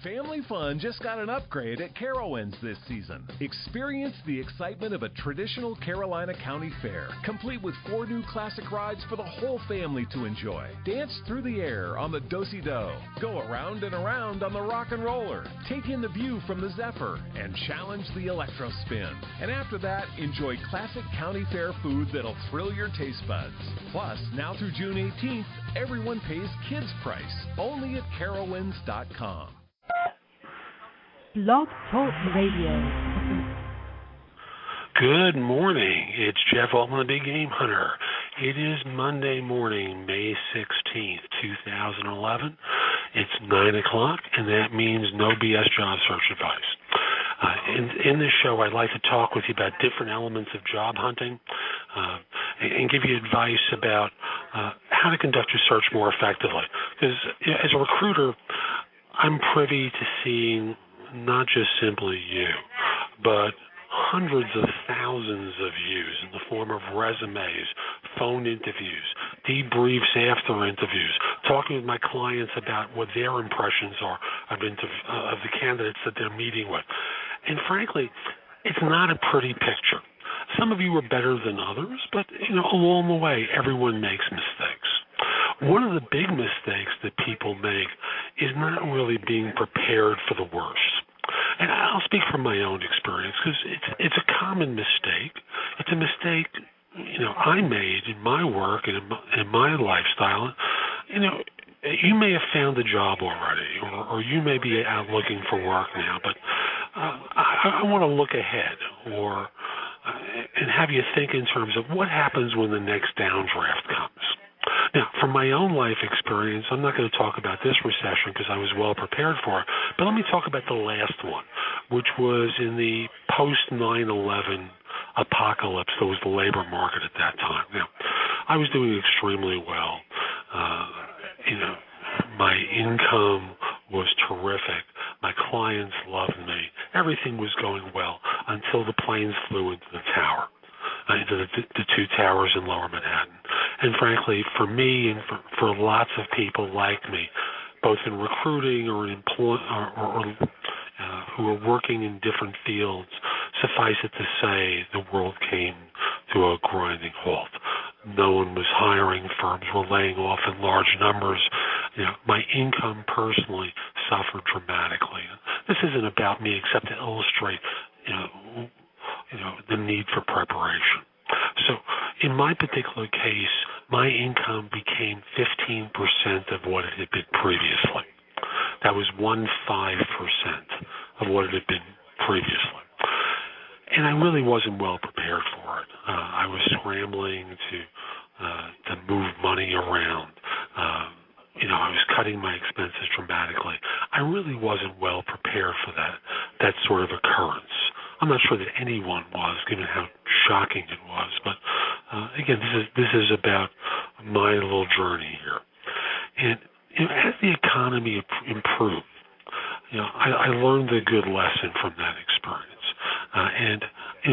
Family fun just got an upgrade at Carowinds this season. Experience the excitement of a traditional Carolina County Fair, complete with 4 new classic rides for the whole family to enjoy. Dance through the air on the Do-Si-Do, go around and around on the Rock and Roller, take in the view from the Zephyr, and challenge the Electro Spin. And after that, enjoy classic County Fair food that'll thrill your taste buds. Plus, now through June 18th, everyone pays kids' price, only at Carowinds.com. Blog Talk Radio. Good morning. It's Jeff Altman, the Big Game Hunter. It is Monday morning, May 16th, 2011. It's 9 o'clock, and that means no BS job search advice. In this show, I'd like to talk with you about different elements of job hunting and give you advice about how to conduct your search more effectively. Because as a recruiter, I'm privy to seeing not just simply you, but hundreds of thousands of views in the form of resumes, phone interviews, debriefs after interviews, talking with my clients about what their impressions are of the candidates that they're meeting with. And frankly, it's not a pretty picture. Some of you are better than others, but along the way, everyone makes mistakes. One of the big mistakes that people make is not really being prepared for the worst. And I'll speak from my own experience because it's a common mistake. It's a mistake, I made in my work and in my lifestyle. You may have found a job already, or you may be out looking for work now, but I want to look ahead and have you think in terms of what happens when the next downdraft comes. Now, from my own life experience, I'm not going to talk about this recession because I was well prepared for it, but let me talk about the last one, which was in the post-9/11 apocalypse. That was the labor market at that time. Now, I was doing extremely well. My income was terrific. My clients loved me. Everything was going well until the planes flew into the tower, into the 2 towers in Lower Manhattan. And frankly, for me and for lots of people like me, both in recruiting or who are working in different fields, suffice it to say, the world came to a grinding halt. No one was hiring. Firms were laying off in large numbers. My income personally suffered dramatically. This isn't about me, except to illustrate, the need for preparation. So, in my particular case, my income became 15% of what it had been previously. That was 15% of what it had been previously. And I really wasn't well prepared for it. I was scrambling to move money around. I was cutting my expenses dramatically. I really wasn't well prepared for that sort of occurrence. I'm not sure that anyone was, given how shocking it was. But again, this is about my little journey here. And as the economy improved, I learned a good lesson from that experience. And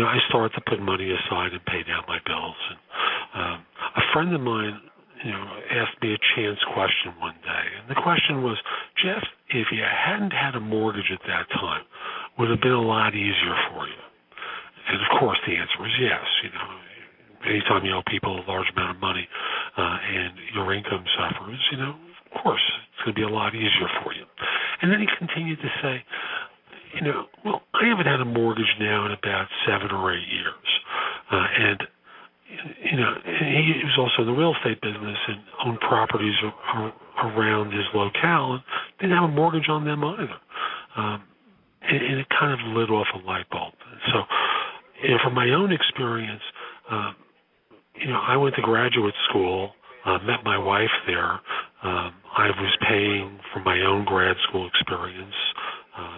I started to put money aside and pay down my bills. And a friend of mine, asked me a chance question one day. And the question was, Jeff, if you hadn't had a mortgage at that time, would it have been a lot easier for you? And of course, the answer is yes. Anytime you owe people a large amount of money and your income suffers, of course, it's going to be a lot easier for you. And then he continued to say, well, I haven't had a mortgage now in about 7 or 8 years. And he was also in the real estate business and owned properties around his locale and didn't have a mortgage on them either. And it kind of lit off a light bulb. So, from my own experience, I went to graduate school, met my wife there. I was paying for my own grad school experience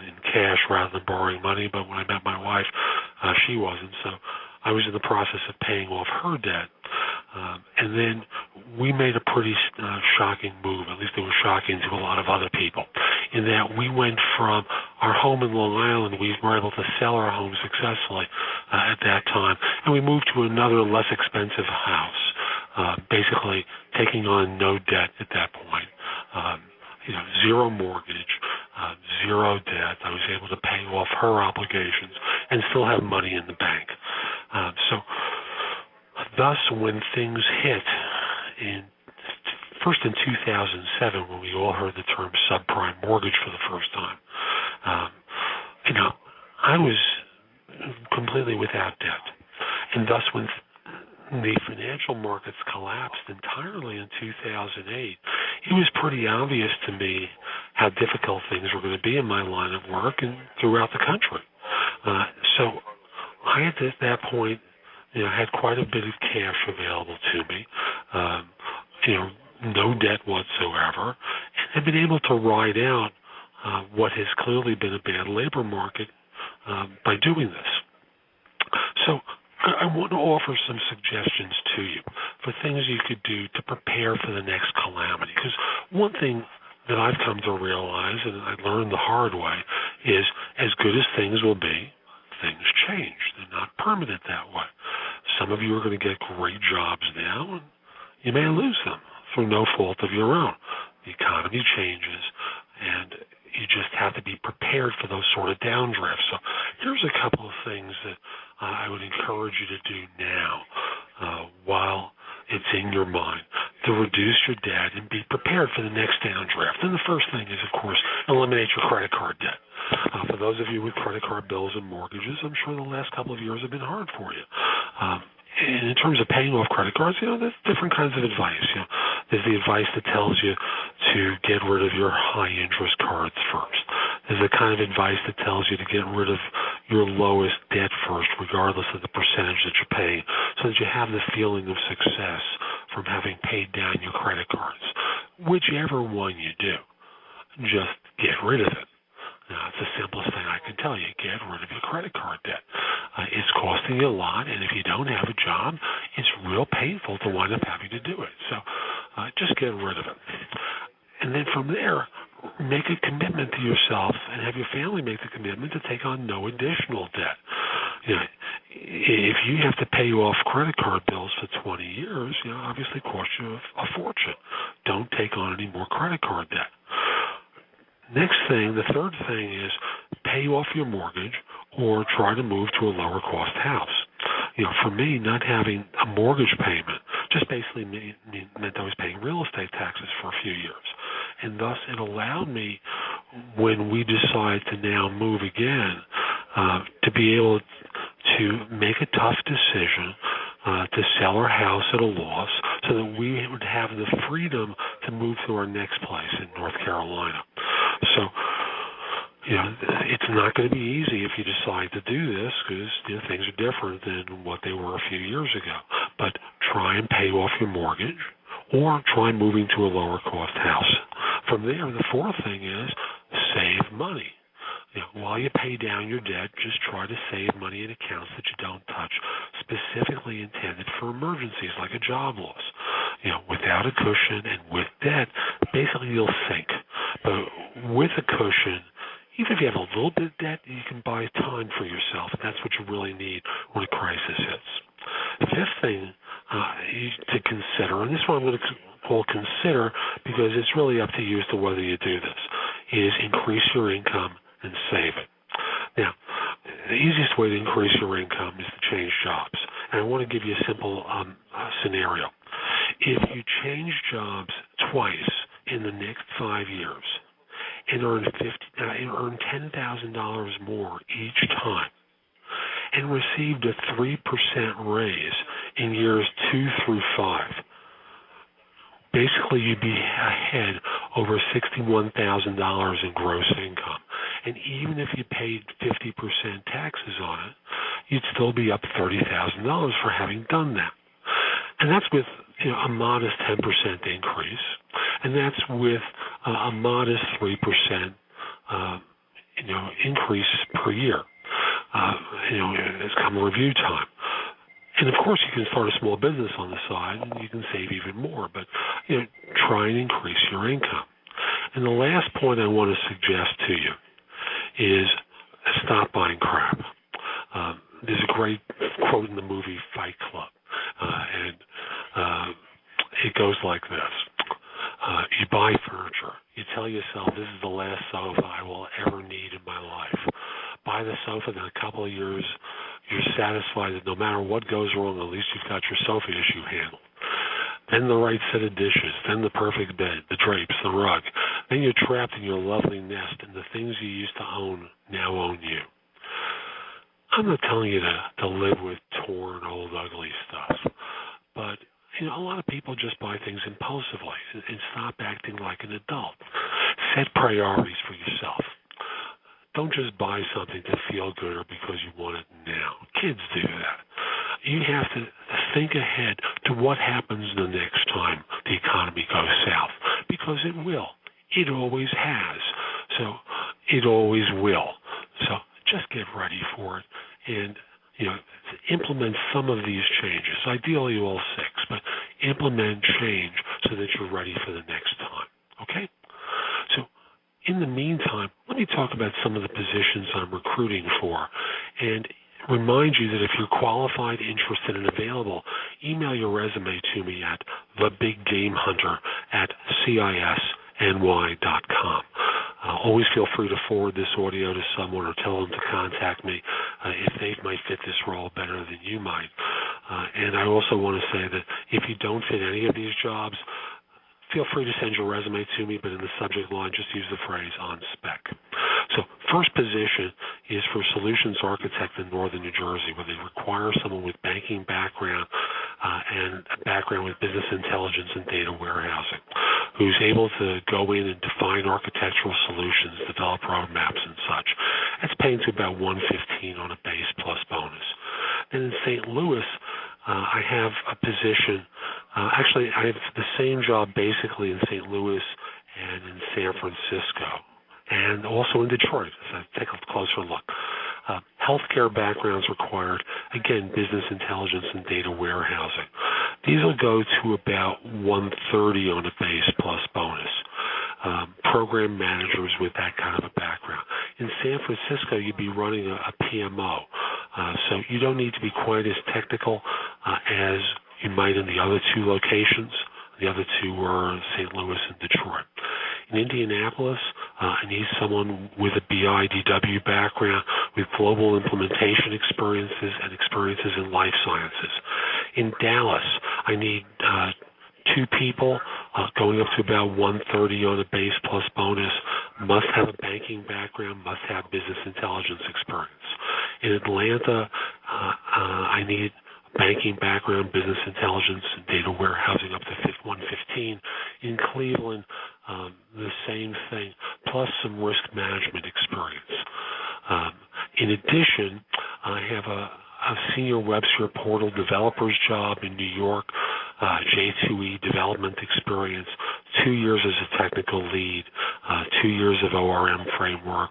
in cash rather than borrowing money, but when I met my wife, she wasn't. So I was in the process of paying off her debt. And then we made a pretty shocking move, at least it was shocking to a lot of other people, in that we went from our home in Long Island, we were able to sell our home successfully at that time, and we moved to another less expensive house, basically taking on no debt at that point, zero mortgage, zero debt. I was able to pay off her obligations and still have money in the bank. Thus, when things hit first in 2007, when we all heard the term subprime mortgage for the first time, I was completely without debt. And thus, when the financial markets collapsed entirely in 2008, it was pretty obvious to me how difficult things were going to be in my line of work and throughout the country. So I, at that point, had quite a bit of cash available to me, no debt whatsoever, and had been able to ride out what has clearly been a bad labor market by doing this. So I want to offer some suggestions to you for things you could do to prepare for the next calamity. Because one thing that I've come to realize, and I learned the hard way, is as good as things will be, things change. They're not permanent that way. Some of you are going to get great jobs now, and you may lose them through no fault of your own. The economy changes, and you just have to be prepared for those sort of downdrafts. So here's a couple of things that I would encourage you to do now while it's in your mind to reduce your debt and be prepared for the next downdraft. And the first thing is, of course, eliminate your credit card debt. For those of you with credit card bills and mortgages, I'm sure the last couple of years have been hard for you. And in terms of paying off credit cards, there's different kinds of advice. There's the advice that tells you to get rid of your high-interest cards first. There's the kind of advice that tells you to get rid of your lowest debt first, regardless of the percentage that you're paying, so that you have the feeling of success from having paid down your credit cards. Whichever one you do, just get rid of it. It's the simplest thing I can tell you. Get rid of your credit card debt. It's costing you a lot, and if you don't have a job, it's real painful to wind up having to do it. So just get rid of it. And then from there, make a commitment to yourself and have your family make the commitment to take on no additional debt. If you have to pay off credit card bills for 20 years, obviously cost you a fortune. Don't take on any more credit card debt. Next thing, the third thing is pay off your mortgage or try to move to a lower cost house. For me, not having a mortgage payment just basically meant I was paying real estate taxes for a few years. And thus it allowed me, when we decide to now move again, to be able to make a tough decision to sell our house at a loss so that we would have the freedom to move to our next place in North Carolina. So, it's not going to be easy if you decide to do this because things are different than what they were a few years ago. But try and pay off your mortgage or try moving to a lower cost house. From there, the fourth thing is save money. While you pay down your debt, just try to save money in accounts that you don't touch, specifically intended for emergencies like a job loss. Without a cushion and with debt, basically you'll sink. But with a cushion, even if you have a little bit of debt, you can buy time for yourself, and that's what you really need when a crisis hits. The fifth thing to consider, and this one I'm going to call consider because it's really up to you as to whether you do this, is increase your income and save it. Now, the easiest way to increase your income is to change jobs. And I want to give you a simple scenario. If you change jobs twice in the next 5 years and earn $10,000 more each time and received a 3% raise in years 2 through 5, basically you'd be ahead over $61,000 in gross income. And even if you paid 50% taxes on it, you'd still be up $30,000 for having done that. And that's with a modest 10% increase, and that's with a modest 3% increase per year. It's come review time. And of course, you can start a small business on the side, and you can save even more. But try and increase your income. And the last point I want to suggest to you is stop buying crap. There's a great quote in the movie Fight Club, and it goes like this. You buy furniture. You tell yourself, this is the last sofa I will ever ever need in my life. Buy the sofa, then a couple of years, you're satisfied that no matter what goes wrong, at least you've got your sofa issue handled. Then the right set of dishes, then the perfect bed, the drapes, the rug. Then you're trapped in your lovely nest, and the things you used to own now own you. I'm not telling you to live with torn, old, ugly stuff, but a lot of people just buy things impulsively and stop acting like an adult. Set priorities for yourself. Don't just buy something to feel good or because you want it now. Kids do that. You have to think ahead to what happens the next time the economy goes south, because it will. It always has. So it always will. So just get ready for it and implement some of these changes. Ideally all 6, but implement change so that you're ready for the next time. Okay? So in the meantime, let me talk about some of the positions I'm recruiting for and remind you that if you're qualified, interested, and available, email your resume to me at thebiggamehunter@cisny.com. Always feel free to forward this audio to someone or tell them to contact me if they might fit this role better than you might. And I also want to say that if you don't fit any of these jobs, feel free to send your resume to me, but in the subject line, just use the phrase on spec. So first position is for solutions architect in northern New Jersey, where they require someone with banking background and a background with business intelligence and data warehousing, who's able to go in and define architectural solutions, develop roadmaps and such. That's paying to about $115 on a base plus bonus. And in St. Louis, I have a position. Actually, I have the same job basically in St. Louis and in San Francisco, and also in Detroit. So take a closer look. Healthcare backgrounds required. Again, business intelligence and data warehousing. These will go to about $130 on a base plus bonus. Program managers with that kind of a background. In San Francisco, you'd be running a PMO. So you don't need to be quite as technical as you might in the other 2 locations. The other 2 were St. Louis and Detroit. In Indianapolis, I need someone with a BIDW background with global implementation experiences and experiences in life sciences. In Dallas, I need 2 people going up to about $130 on a base plus bonus, must have a banking background, must have business intelligence experience. In Atlanta, I need banking background, business intelligence, and data warehousing up to $115. In Cleveland, the same thing, plus some risk management experience. In addition, I have a senior WebSphere portal developer's job in New York, J2E development experience, 2 years as a technical lead, 2 years of ORM framework,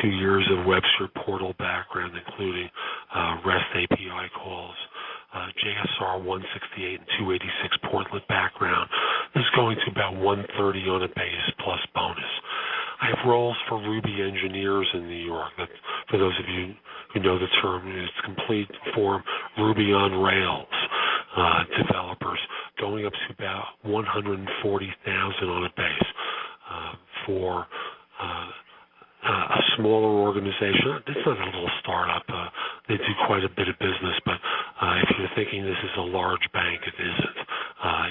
2 years of WebSphere portal background, including REST API calls, JSR 168 and 286 portlet background. This is going to about $130 on a base plus bonus. I have roles for Ruby engineers in New York. That, for those of you who know the term, it's complete form Ruby on Rails developers, going up to about $140,000 on a base for a smaller organization. It's not a little startup. They do quite a bit of business, but if you're thinking this is a large bank, it isn't.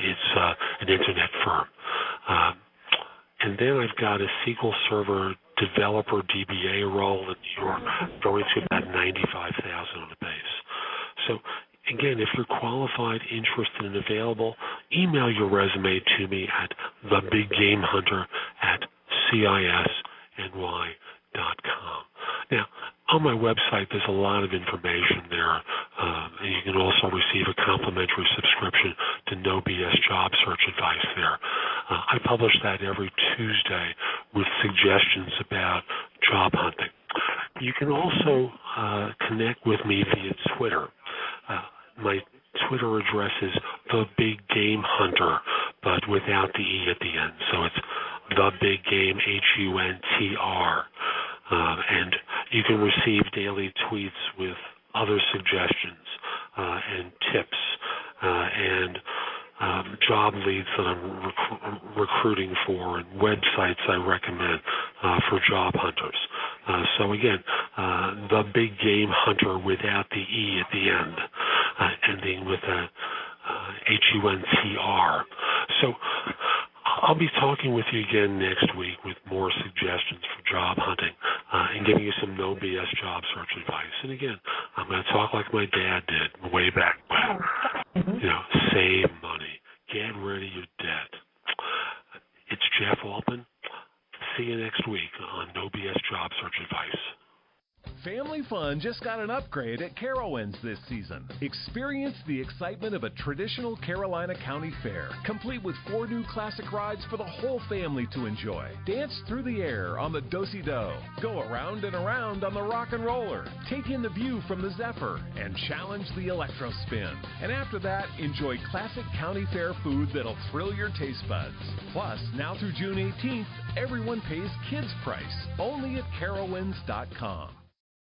It's an internet firm. And then I've got a SQL Server developer DBA role in New York, going to about $95,000 on the base. So again, if you're qualified, interested, and available, email your resume to me at thebiggamehunter@cisny.com. Now, on my website, there's a lot of information there, and you can also receive a complimentary subscription to No BS Job Search Advice there. I publish that every Tuesday with suggestions about job hunting. You can also connect with me via Twitter. My Twitter address is The Big Game Hunter, but without the E at the end. So it's The Big Game, HUNTR. And you can receive daily tweets with other suggestions and tips and job leads that I'm recruiting for and websites I recommend for job hunters. So again, the big game hunter without the E at the end, ending with a HUNTR. So I'll be talking with you again next week with more suggestions for job hunting and giving you some no BS job search advice. And again, I'm going to talk like my dad did way back when. Save money, get rid of your debt. It's Jeff Altman. See you next week on No BS Job Search Advice. Family fun just got an upgrade at Carowinds this season. Experience the excitement of a traditional Carolina County fair, complete with 4 new classic rides for the whole family to enjoy. Dance through the air on the Do-Si-Do, go around and around on the Rock and Roller, take in the view from the Zephyr, and challenge the Electro Spin. And after that, enjoy classic county fair food that'll thrill your taste buds. Plus, now through June 18th, everyone pays kids price, only at Carowinds.com.